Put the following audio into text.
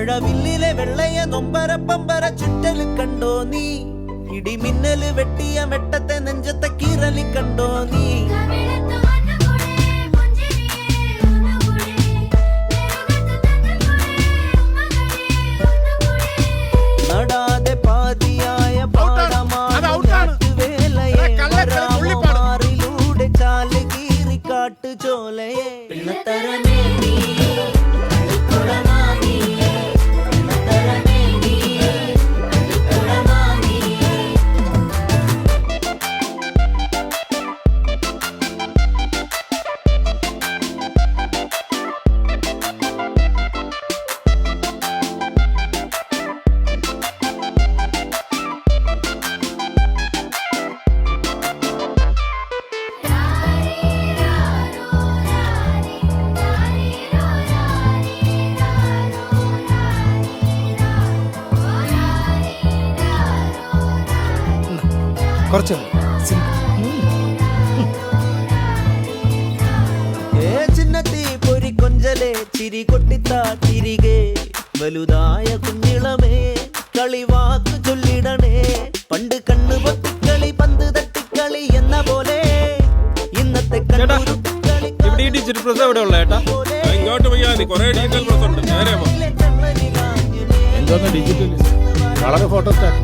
മഴവില്ലിലെ വെള്ളയ നൊമ്പരപ്പമ്പര ചുറ്റല് കണ്ടോ നീ? ഇടിമിന്നല് വെട്ടിയ വെട്ടത്തെ നെഞ്ചത്തെ കീറലി കണ്ടോ നീ? നടാതെ പാതിയായ പാടമാറിലൂടെ ചാല് കീറി കാട്ടു ചോലയെ കുറച്ച് ചിന്നത്തി പൊരി കൊഞ്ചലെ ചിരി കൊട്ടിത്താ തിരികെ വലുതായ കുഞ്ഞിളമേ കളിവാക്ക് ചൊല്ലിടണേ. പണ്ട് കണ്ണു പൊത്തിക്കളി പന്ത് തട്ടിക്കളി എന്ന പോലെ ഇന്നത്തെ ഡിജിറ്റൽ പ്രസ് എവിടെ ഉള്ള ഏട്ടാ? ഇങ്ങോട്ട് പോയാ മതി, കുറേ ഡിജിറ്റൽ പ്രസ് ഉണ്ട്. നേരെ എന്തോന്ന് ഡിജിറ്റൽ വളരെ ഫോട്ടോ സ്റ്റാറ്റ്